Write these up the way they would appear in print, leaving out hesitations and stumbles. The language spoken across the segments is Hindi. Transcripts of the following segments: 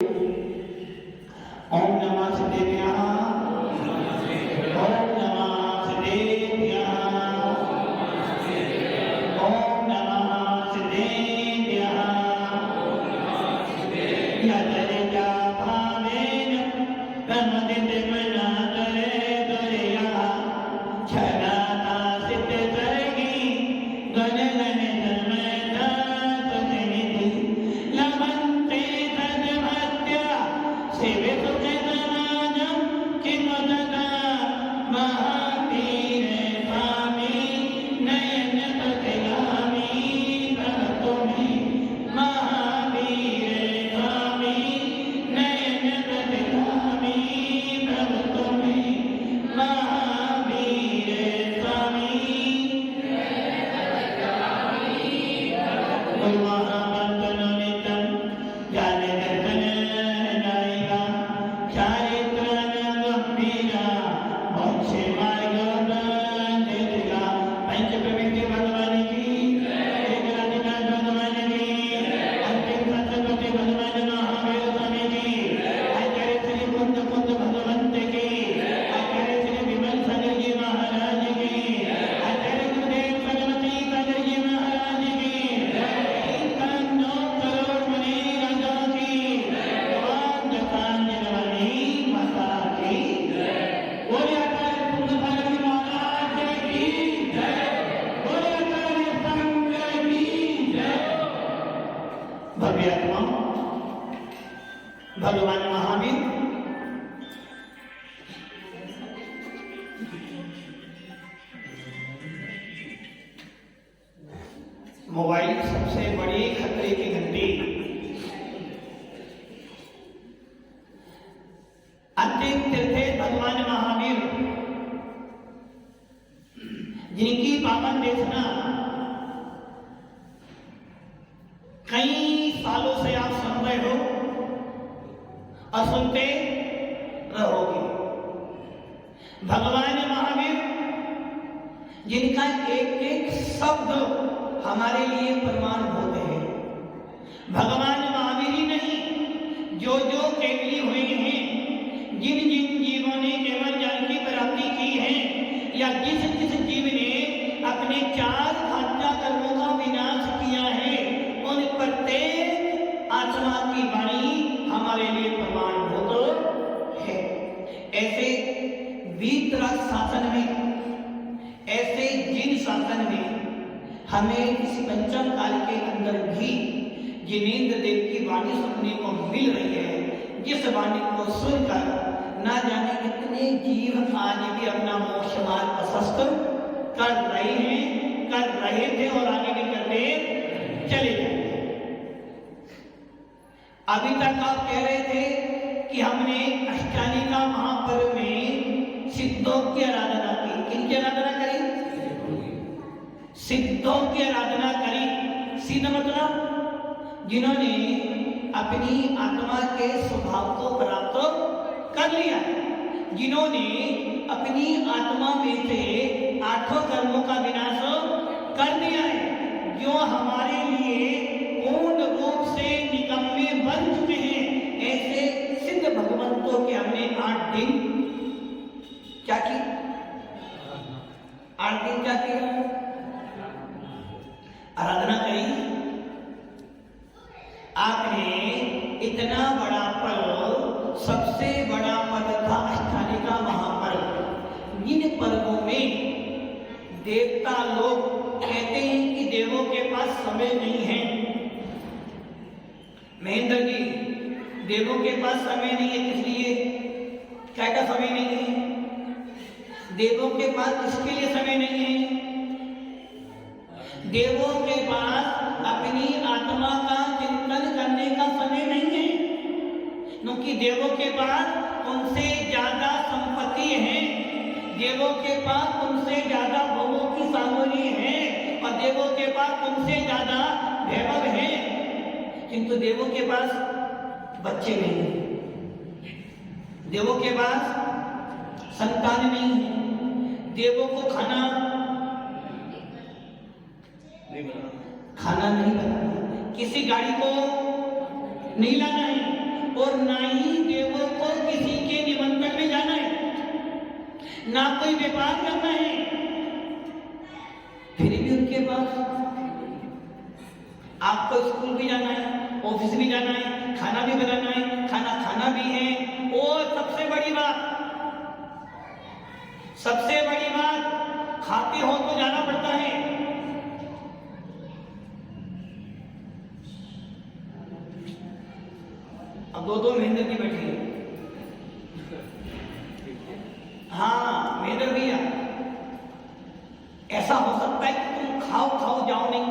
ओम नमः शिवाय। ओम नमः शिवाय। ओम नमः शिवाय। यदरिजा भावेन प्रमदित मना करे दरिया छलाता सित सर्गी गण गण धर्मता सुनिधि लमन्ते तद्भक्त्या सेवित समाजं किमदता महावीर स्वामी नयन पथिगामी भवतु मे महावीर स्वामी नयन पथिगामी भवतु मे महावीर स्वामी गुरुमहामन्त्रनितं ज्ञान दर्शन नायिका चारित्रन गंभीरा मोक्ष मार्ग देशिका पंच प्रवृत्ति भगवान की एक राधिका भगवान की अंतिम सत्यपति भगवान महावीर स्वामी की आचार्य श्री कुंद भगवंत की आचार्य श्री विमल सागर जी महाराज की आचार्य गुरुदेव सरस्वती सागर जी महाराज की एकांनो करोड़ मणि राजा की भगवान दत्तांजलि माता की बोले आचार्य कुंद सागर जी महाराज की जय। बोले आचार्य संघ की जय। भव्य आत्मा भगवान महावीर मोबाइल सबसे बड़ी खतरे की घंटी। अंतिम तीर्थे भगवान महावीर जिनकी पावन देशना कई सालों से आप सुन रहे हो और सुनते रहोगे। भगवान महावीर जिनका एक एक शब्द हमारे लिए प्रमाण होते हैं। भगवान महावीर ही नहीं, जो जो केवली हुए हैं, जिन जिन जीवों ने केवल ज्ञान की प्राप्ति की है, या जिस जिस जीव ने अपने चार घातक कर्मों का विनाश किया है, उन प्रत्येक आत्मा की वाणी हमारे लिए प्रमाण होता है। ऐसे वीतराग शासन में, ऐसे जिन शासन में हमें इस पंचम काल के अंदर भी जिनेंद्र देव की वाणी सुनने को मिल रही है, जिस वाणी को सुनकर ना जाने कितने जीव आज भी अपना मोक्ष मार्ग प्रशस्त कर रहे हैं, कर रहे थे और आगे भी करते चले जाएंगे। अभी तक आप कह रहे थे कि हमने अष्टालिका महापर्व में सिद्धों की आराधना की। किनकी आराधना करी? सिद्धों की आराधना करी। सिद्ध मतलब जिन्होंने अपनी आत्मा के स्वभाव को प्राप्त कर लिया, जिन्होंने अपनी आत्मा में से आठों कर्मों का विनाश कर दिया है, जो हमारे लिए पूर्ण रूप से निकम्मे बन चुके हैं। ऐसे सिद्ध भगवंतों के हमने 8 दिन क्या की? 8 दिन क्या किया? आराधना करी। आपने इतना बड़ा पर्व, सबसे बड़ा पर्व था अष्टालिका महापर्व। इन पर्वों में देवता लोग कहते हैं कि देवों के पास समय नहीं है। महेंद्र जी, देवों के पास समय नहीं है, इसलिए क्या का समय नहीं है? देवों के पास किसके लिए समय नहीं है? देवों के पास अपनी आत्मा का चिंतन करने का समय नहीं है, क्योंकि देवों के पास उनसे ज्यादा संपत्ति है, देवों के पास उनसे ज्यादा भोगों की सामग्री है, और देवों के पास उनसे ज्यादा वैभव है, किंतु देवों के पास बच्चे नहीं है, देवों के पास संतान नहीं है, देवों को खाना नहीं बनाना, किसी गाड़ी को नहीं लाना है, और ना ही देवों को किसी के निमंत्रण में जाना है, ना कोई व्यापार करना है। फिर भी उनके पास आपको स्कूल भी जाना है, ऑफिस भी जाना है, खाना भी बनाना है, खाना खाना भी है, और सबसे बड़ी बात खाते हो तो जाना पड़ता है। अब दो महीने की बैठी है। हाँ मेरे भैया, ऐसा हो सकता है कि तुम खाओ जाओ नहीं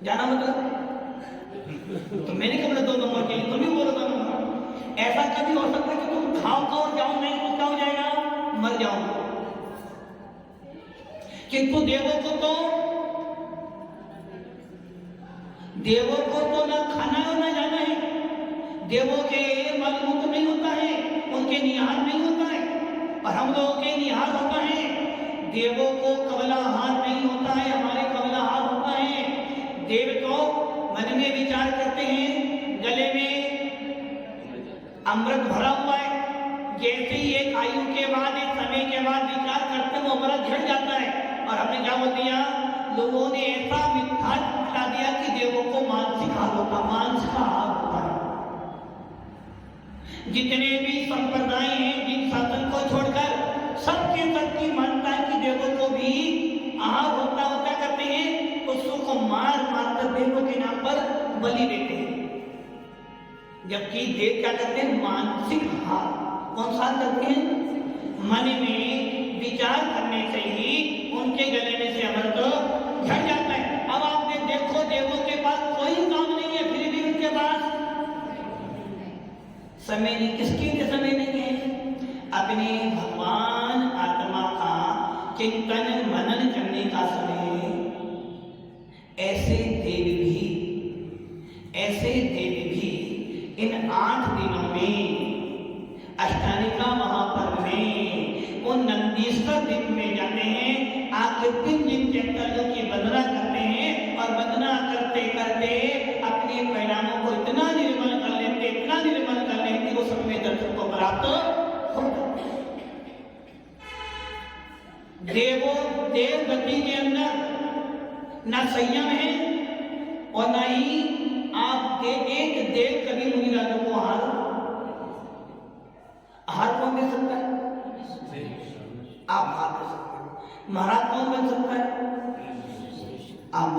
जाना, मतलब तो मैंने कहा 2 नंबर के लिए तुम ही बोलो 2 नंबर। ऐसा कभी हो सकता है कि तुम खाओ जाओ नहीं, तो क्या हो जाएगा, मर जाओगे। किंतु देवों को तो ना खाना और ना जाना है, देवों के मलमूत्र नहीं होता है, उनके निहार नहीं होता है, और हम लोगों के निहार होता है। देवों को कमलाहार नहीं होता है, हमारे कमलाहार होता है। देव तो मन में विचार करते हैं, गले में अमृत भरा हुआ है, जैसे ही एक आयु के बाद, एक समय के बाद विचार करते वो अमृत झड़ जाता है। और हमने क्या बोल दिया, लोगों ने ऐसा मिथ्या फैला दिया कि देवों को मानसिक हार होता, मांस का हार होता है। जितने भी संप्रदाय हैं, जिन शासन को छोड़कर सबकी मानता है कि देवों को भी आहार होता होता करते हैं, पशुओं को मार कर देवों के नाम पर बलि देते हैं। जबकि देव क्या करते हैं, मानसिक हार। कौन सा करते हैं, मन में विचार करने से ही उनके गले में से अमृत झड़ जाता है। अब आपने देखो, देवों के पास कोई काम नहीं है, फिर भी उनके पास समय नहीं। किसके लिए समय नहीं है, अपने भगवान आत्मा का चिंतन मनन करने का समय। ऐसे देव भी इन 8 दिनों में, अष्टानिका महापर्व में, उन नंदीश्वर दिन में जाते हैं, आके 3 दिन चैतन्यों की वंदना करते हैं, और वंदना करते करते अपने परिणामों को इतना निर्मल कर लेते वो सब में दर्शन को प्राप्त हो जाते हैं। देव गति के अंदर ना संयम है, और ना ही आप एक देव कभी मुनिराजों को आहार कौन दे सकता है, आप आहार दे सकते हो। महाराज कौन बन सकता है, आप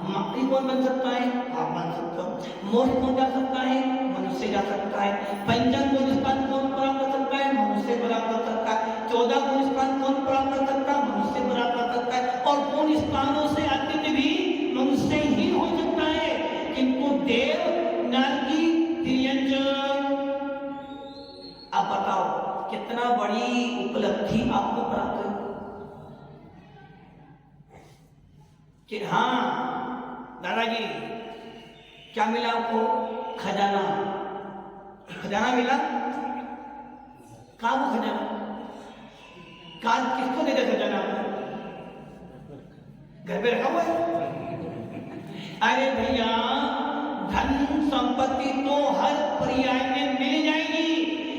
मंत्री कौन बन सकता है, आप बन सकते हो। मोक्ष कौन जा सकता है, मनुष्य जा सकता है। पंचम गुण स्थान कौन प्राप्त कर सकता है, मनुष्य प्राप्त कर सकता है। 14 गुण स्थान कौन प्राप्त कर सकता है, मनुष्य प्राप्त कर सकता है। और गुण स्थानों से अतीत भी मनुष्य ही हो सकता है। किंतु देव नर की तिर्यंच, आप बताओ कितना बड़ी उपलब्धि आपको प्राप्त है कि हाँ दादाजी क्या मिला आपको, खजाना मिला। कहाँ वो खजाना, किसको दे दिया खजाना, घर पे रखा हुआ है। अरे भैया, धन संपत्ति तो हर पर्याय में मिल जाएगी,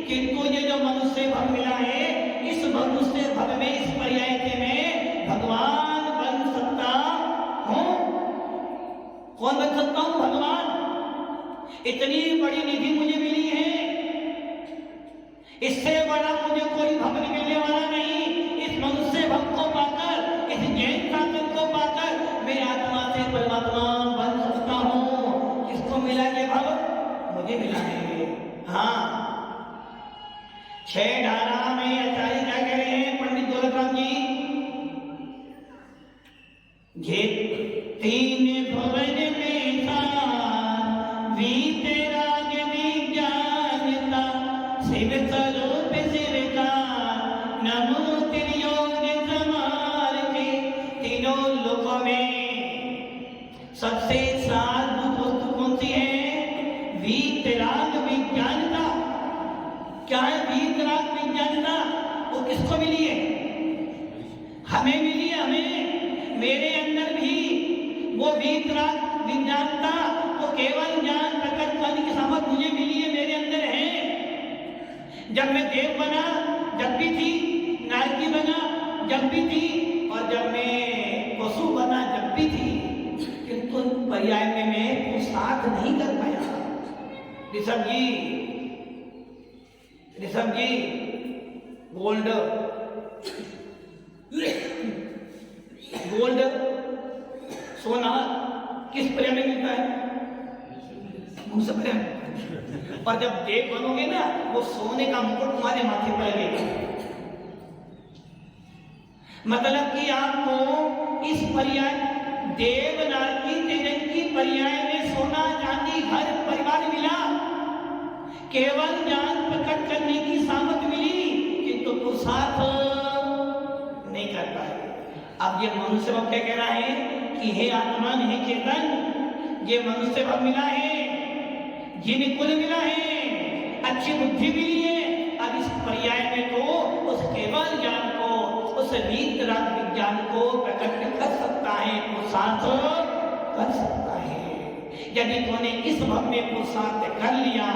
किंतु ये जो मनुष्य भव मिला है, इस मनुष्य भव में, इस पर्याय में भगवान बन सकता हूं। कौन बन सकता हूं, भगवान। इतनी बड़ी निधि मुझे मिली है, इससे बड़ा मुझे कोई भव मिलने वाला नहीं। इस मनुष्य भव को पाकर, इस जैन शासन को पाकर मैं आत्मा से परमात्मा बन सकता हूं। किसको मिला ये भव, मुझे मिला है। हाँ, 6 धारा में आचार्य क्या कह रहे हैं पंडित दौलतराम जी, ये 3 भवन में था वीतराग विज्ञानता, शिव स्वरूप शिव का नमो त्रियोग समार्थे। तीनों लोकों में सबसे सारभूत वस्तु कौन सी है, वीतराग विज्ञानता। क्या है वीतराग विज्ञानता, वो किसको मिली है, हमें मिली है। हमें, मेरे अंदर भी वो वीतराग विज्ञानता, वो केवल ज्ञान प्रकट करने की सामर्थ्य जब मैं देव बना जब भी थी, नारकी बना जब भी थी, और जब मैं पशु बना जब भी थी, किंतु पर्याय में मैं पुरुषार्थ नहीं कर पाया। ऋषभ जी गोल्ड सोना किस पर्याय में मिलता है? मुझसे पर्याय। और जब देव बनोगे ना, वो सोने का मुकुट तुम्हारे माथे पर लगेगा। मतलब कि आपको इस पर्याय देव नारकी तेजन की पर्याय में सोना चांदी घर परिवार मिला, केवल ज्ञान प्रकट करने की सामर्थ मिली, किंतु पुरुषार्थ नहीं कर पाए। अब ये मनुष्य भाव क्या कह रहा है कि हे आत्मा हे चेतन, ये मनुष्य भाव मिला है, जिन कुल मिला है, अच्छी बुद्धि मिली है। अब इस पर्याय में तो उस केवल ज्ञान को, उस वीतराग विज्ञान को प्रकट कर सकता है, पुरुषार्थ कर सकता है। यदि तूने इस भाव में पुरुषार्थ कर लिया,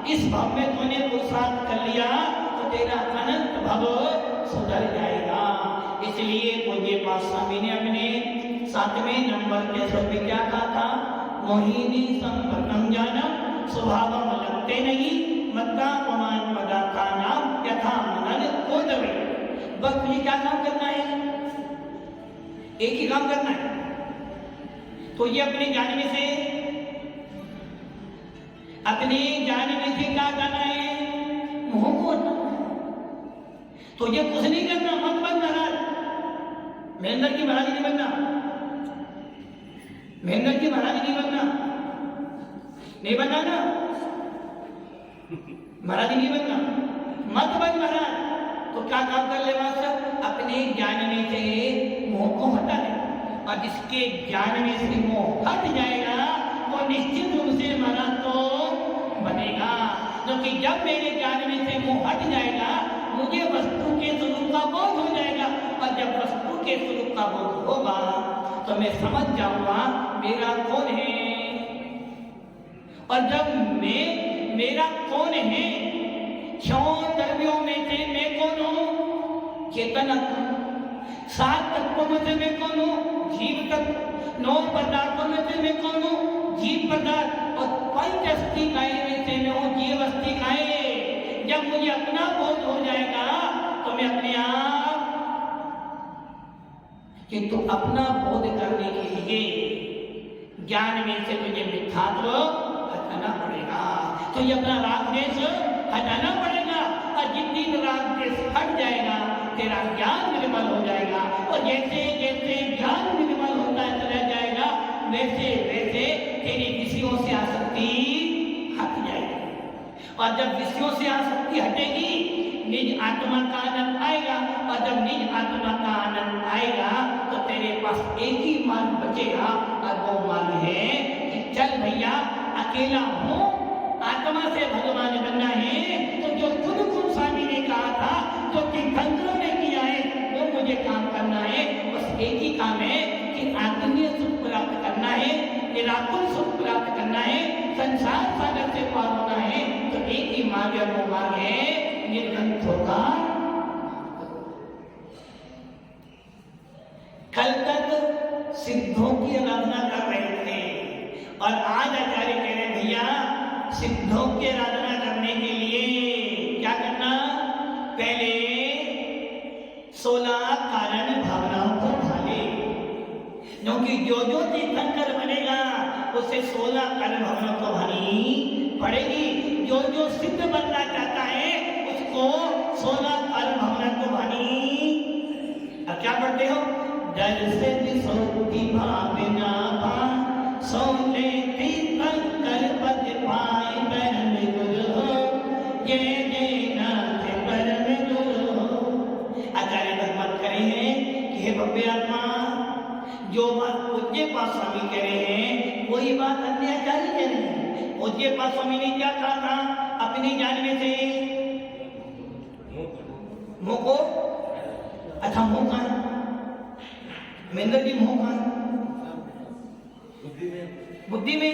इस भाव में तूने पुरुषार्थ कर लिया, तो तेरा अनंत भव सुधर जाएगा। इसलिए पूज्य पाद स्वामी ने अपने 7वें नंबर के श्लोक में क्या कहा था? मोहिनी संपतम ज्ञानम स्वभावम लगते नहीं मत्ता पमान पदार्था नाम यथा मनन कोदवे। बस तुझे क्या काम करना है? एक ही काम करना है। तो ये अपने जानने से क्या करना है? मोह को हटाना है। तो ये कुछ नहीं करना, मत बन महाराज, महेंद्र की महाराज नहीं बनना, महेंद्र की महाराज नहीं बनना, नहीं बनना ना, महाराज नहीं बनना, मत बन महाराज। तो क्या काम कर ले मास्टर? अपने ज्ञान में से मोह को हटा दे, और जिसके ज्ञान में से मोह हट जाएगा वो निश्चित रूप से महाराज तो बनेगा। क्योंकि जब मेरे ज्ञान में से मोह हट जाएगा, मुझे वस्तु के स्वरूप का बोध हो जाएगा, और जब वस्तु के स्वरूप का बोध होगा तो मैं समझ जाऊंगा मेरा कौन है। और जब मेरा कौन है, 6 द्रव्यों में से मैं कौन हूं? चेतन आत्मा। 7 तत्वों में से मैं कौन हूं? जीव तत्व। 9 पदार्थों में से मैं कौन हूं? जीव पदार्थ। और 5 अस्थिकाएं में से मैं हूं जीव अस्थिकाएं। जब मुझे अपना बोध हो जाएगा तो मैं अपने आप, किंतु अपना बोध करने के लिए ज्ञान में से मुझे मिथ्यात्व हटाना पड़ेगा। तो ये अपना राग देश हटाना पड़ेगा, और जिस दिन राग देश हट जाएगा तेरा ज्ञान निर्मल हो जाएगा। और जैसे जैसे ज्ञान निर्मल होता चला जाएगा, वैसे वैसे तेरी विषयों से आसक्ति हट जाएगी। और जब विषयों से आसक्ति हटेगी, निज आत्मा का आनंद आएगा। और जब निज आत्मा का आनंद आएगा तो तेरे पास एक ही मार्ग बचेगा, और वो मार्ग है कि चल भैया अकेला हूं, आत्मा से भगवान बनना है। तो जो खुद स्वामी ने कहा था, जो तीर्थंकरों ने किया है, वो मुझे काम करना है। बस एक ही काम है कि आत्मीय सुख प्राप्त करना है, निराकुल सुख प्राप्त करना है, संसार सागर से पार होना है। तो एक ही मार्ग है, वो मार्ग है निर्गंथ होगा। कल तक सिद्धों की आराधना कर रहे थे, और आज आचार्य कह रहे भैया सिद्धों की आराधना करने के लिए क्या करना? पहले 16 कारण भावनाओं को ढाले, क्योंकि जो जो तीर्थंकर बनेगा उसे 16 कारण भावनाओं को भानी पड़ेगी। जो जो सिद्ध बनना चाहता है उसको 16 कारण भावना को भानी। अब क्या पढ़ते हो? डर से दिसोती भावना पा सोले तीर्थंकर पद पाए परम गुरु हो, जय जय नाथ परम गुरु हो। आचार्य भगवान करे हैं कि हे भव्य आत्मा, जो बात पूज्य पाद स्वामी कह रहे हैं वही बात अन्य आचार्य कह रहे हैं। पूज्य पाद स्वामी ने क्या कहा था? अपनी जानने से मोह को, अच्छा मोह का महेंद्र जी मोह का बुद्धि में,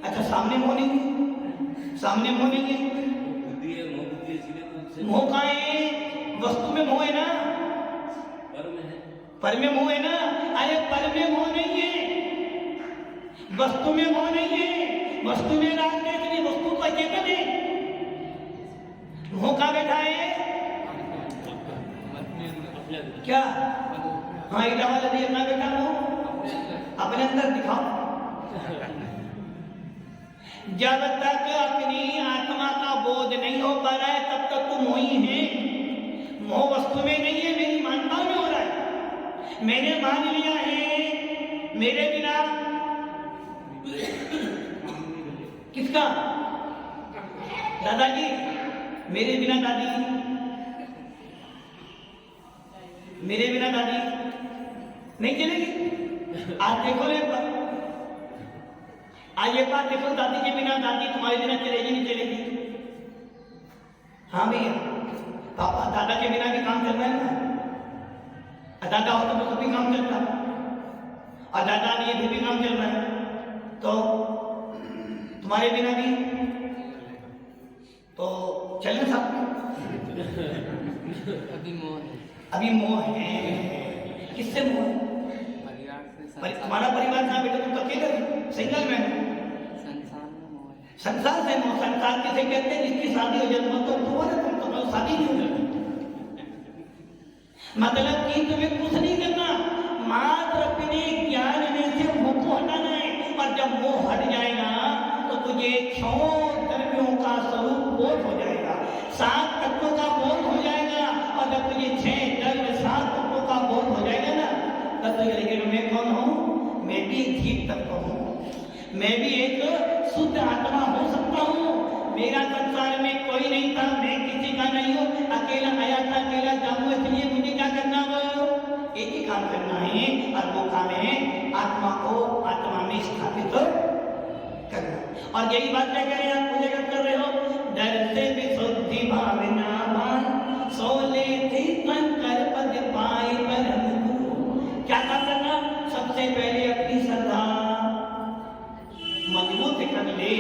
अच्छा सामने मोह नहीं, सामने मोह नहीं है, बुद्धि है, मोह बुद्धि इसलिए मोह कहाँ है? वस्तु में मोह है ना, पर में मोह है ना। अरे पर में मोह नहीं है, वस्तु में मोह नहीं है। वस्तु में राग देख नहीं, वस्तु को चेतन है। मोह कहाँ बैठा है? क्या? हाँ, ईटा वाला देर ना बैठा मोह अपने अंदर दिखाओ। जब तक अपनी आत्मा का बोध नहीं हो पा रहा है तब तक तुम मोही है। मोह वस्तु में नहीं है, मेरी मानता में हो रहा है। मैंने मान लिया है मेरे बिना किसका? दादाजी, मेरे बिना दादी, मेरे बिना दादी नहीं चलेगी। आज देखो ले, आज ये बात देखो, दादी के बिना दादी तुम्हारे बिना चलेगी नहीं चलेगी? हाँ भैया, पापा दादा के बिना भी काम चल रहा है ना। दादा हो तो भी काम चलता, और दादा नहीं भी काम चल रहा है, तो तुम्हारे बिना भी तो चलें साथ में। अभी मोह है। किससे मोह है? तुम्हारा परिवार कहाँ बेटा? तुम तो अकेले सिंगल मैन। संसार से मोह। संसार किसे कहते हैं? जिसकी शादी हो जाती है। तुम तो शादी नहीं हो जाती। मतलब कि तुम्हें कुछ नहीं करना, मात्र अपने ज्ञान में से मोह को हटाना है। और जब मोह हट जाएगा तो तुझे 6 द्रव्यों का स्वरूप बोध हो जाएगा, 7 तत्वों का बोध हो जाएगा। और जब तुझे 6 द्रव्य 7 तत्वों का बोध हो जाएगा ना, तब तो लेकिन मैं कौन हूँ? मैं भी एक जीव तत्व हूँ, मैं भी एक शुद्ध आत्मा हो सकता हूँ। मेरा संसार में कोई नहीं था, मैं किसी का नहीं हूँ, अकेला आया था, अकेला जाऊंगा। इसलिए मुझे क्या करना? वो एक ही काम करना है, और वो काम है आत्मा को आत्मा में स्थापित करना। और यही बात क्या कह रहे हैं? आप पूजा कर रहे हो, डर से विशुद्धि भावना भान सोले थी कंकर पद पाए परम गुरु। क्या काम करना? सबसे पहले अपनी श्रद्धा मजबूत कर ले।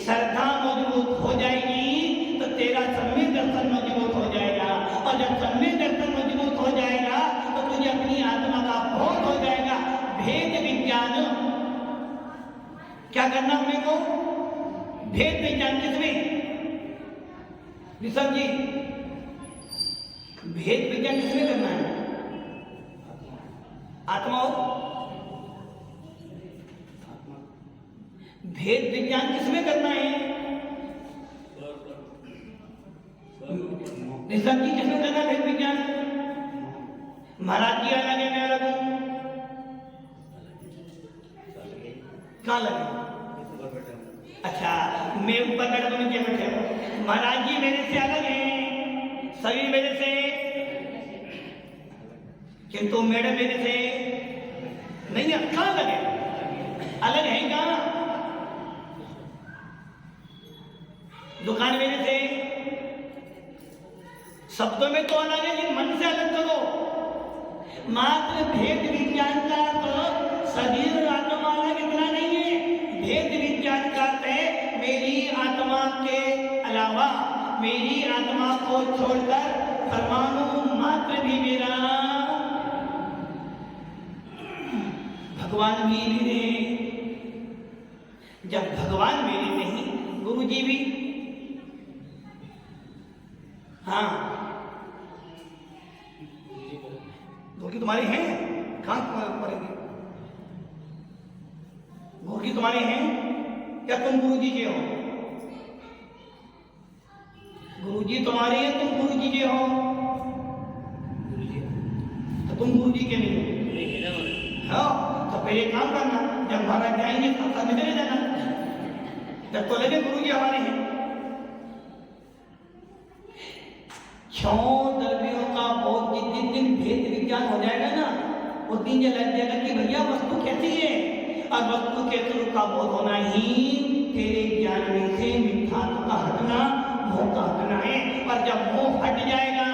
श्रद्धा मजबूत हो जाएगी तो तेरा सम्यक दर्शन मजबूत हो जाएगा, और जब सम्यक दर्शन मजबूत हो जाएगा तो तुझे अपनी आत्मा का बोध हो जाएगा। भेद विज्ञान क्या करना अपने को? भेद विज्ञान किसमें? ऋषभ जी, भेद विज्ञान किसमें करना है? आत्मा हो। भेद विज्ञान किसमें करना है? ऋषभ जी, किसमें करना भेद विज्ञान? महाराज जी अलग है, मैं अलग हूं। कहाँ लगे? अच्छा, मैं ऊपर बैठा तो नीचे बैठे। महाराज जी मेरे से अलग हैं, शरीर मेरे से, किंतु मैडम मेरे से नहीं है। कहाँ लगे? अलग है कहाँ? दुकान मेरे से, शब्दों में तो अलग है, लेकिन मन से अलग करो। मात्र भेद विज्ञान का तो शरीर और आत्मा अलग इतना नहीं है। भेद विज्ञान का है मेरी आत्मा के अलावा, मेरी आत्मा को छोड़कर परमाणु मात्र भी मेरा, भगवान भी मेरे। जब भगवान मेरे नहीं, गुरु जी भी, हाँ गुरु की तुम्हारे हैं, कहाँ पड़ेंगे? गुरु की तुम्हारे हैं क्या? तुम गुरु जी के हो? गुरु जी तुम्हारे हैं, तुम गुरु जी के हो, तो तुम गुरु जी के नहीं हो। तो पहले काम करना, जब महाराज जाएंगे तो साथ में चले जाना। जब तो लगे गुरु जी हमारे हैं। 6 द्रव्यों का बोध जिस दिन भेद विज्ञान हो जाएगा ना, उस दिन ये लग जाएगा कि भैया वस्तु कैसी है, और वस्तु के स्वरूप का बोध होना ही तेरे ज्ञान में से मिथ्यात्व का हटना, मोह का हटना है। और जब मोह हट जाएगा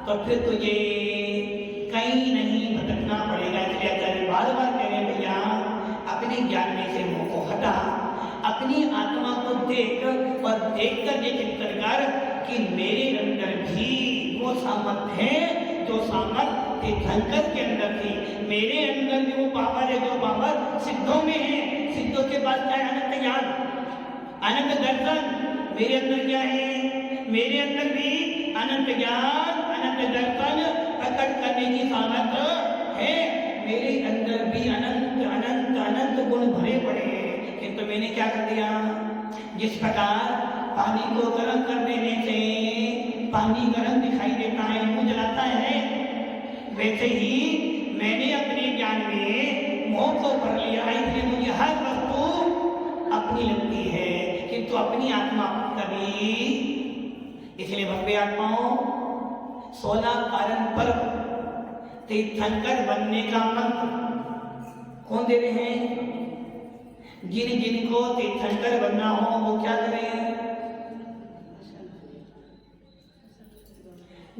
तो फिर तुझे कहीं नहीं भटकना पड़ेगा। इसलिए आचार्य बार बार कह रहे भैया, अपने ज्ञान में से मोह को हटा, अपनी आत्मा को देख और देखकर ये चिंतन कर कि मेरे अंदर भी वो सामर्थ्य है जो सामर्थ्य तीर्थंकर के अंदर थी। मेरे अंदर भी वो पावर है जो पावर सिद्धों में है। सिद्धों के पास क्या है? अनंत ज्ञान, अनंत दर्शन। मेरे अंदर क्या है? मेरे अंदर भी अनंत ज्ञान, अनंत दर्शन प्रकट करने की सामर्थ्य है। मेरे अंदर भी अनंत अनंत अनंत गुण भरे पड़े हैं। किंतु मैंने क्या कर दिया? जिस प्रकार पानी को गर्म कर देने से पानी गर्म दिखाई देता है, मुंह जलाता है, वैसे ही मैंने अपने ज्ञान में मोह को भर लिया, इसलिए मुझे हर वस्तु अपनी लगती है किंतु अपनी आत्मा कभी। इसलिए भव्य आत्माओं 16 कारण पर्व तीर्थंकर बनने का मंत्र कौन दे रहे हैं? जिन जिनको तीर्थंकर बनना हो वो क्या करें?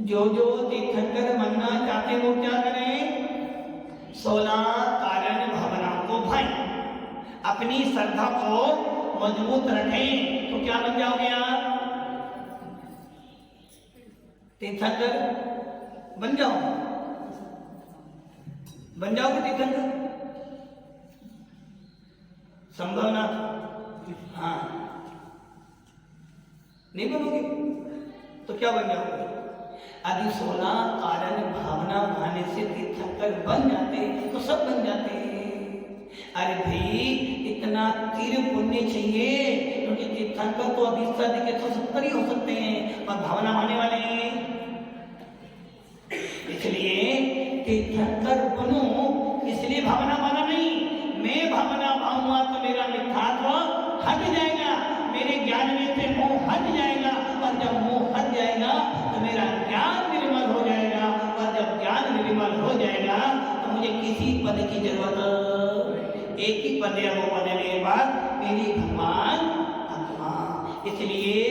जो जो तीर्थंकर बनना चाहते वो क्या करें? 16 कारण भावनाओं को भाई अपनी श्रद्धा को मजबूत रखें तो क्या बन जाओगे आप? तीर्थंकर बन जाओ, बन जाओगे तीर्थंकर? संभव ना? हाँ, नहीं बनोगे तो क्या बन जाओगे? यदि 16 कारण भावना भाने से तीर्थंकर बन जाते तो सब बन जाते हैं। अरे भाई इतना तीव्र पुण्य चाहिए क्योंकि तीर्थंकर तो अभी सदी के तो 70 ही हो सकते हैं और भावना भाने वाले हैं। इसलिए तीर्थंकर बनो, इसलिए भावना भाना नहीं। मैं भावना भाऊंगा तो मेरा मिथ्यात्व हट जाएगा, मेरे ज्ञान में से मोह हट जाएगा और जब मोह हट जाएगा तो मेरा ज्ञान निर्मल हो जाएगा और जब ज्ञान निर्मल हो जाएगा तो मुझे किसी पद की जरूरत, एक ही पद है, वो पद लेने के बाद मेरी भगवान आत्मा। इसलिए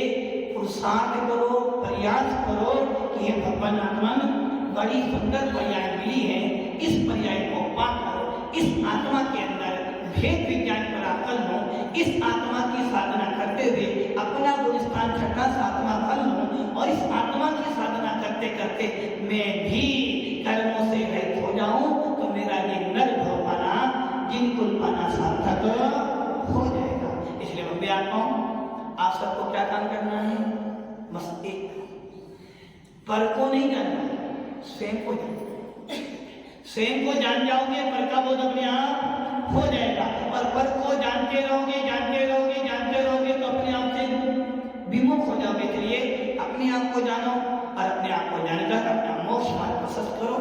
पुरुषार्थ करो, प्रयास करो कि ये भगवान आत्मा बड़ी सुंदर पर्याय मिली है। इस पर्याय को पाकर इस आत्मा के अंदर भेद विज्ञान पर आकल हो, इस आत्मा की साधना करते हुए अपना गुणस्थान छठा सातवां फल लूं और इस आत्मा की साधना करते करते मैं भी कर्मों से रहित हो जाऊं तो मेरा ये नर भव पाना, जिन कुल पाना सार्थक हो जाएगा। इसलिए भव्य आत्माओं आप सबको क्या काम करना है? बस एक, पर को नहीं जानना, स्वयं को जानना। स्वयं को जान जाओगे पर का बोध अपने आप हो जाएगा और पर को जानते रहोगे जानते रहोगे जानते रहोगे तो अपने आप से विमुख हो जाओगे। इसलिए अपने आप को जानो और अपने आप को जानकर अपना मोक्ष मार्ग प्रशस्त करो।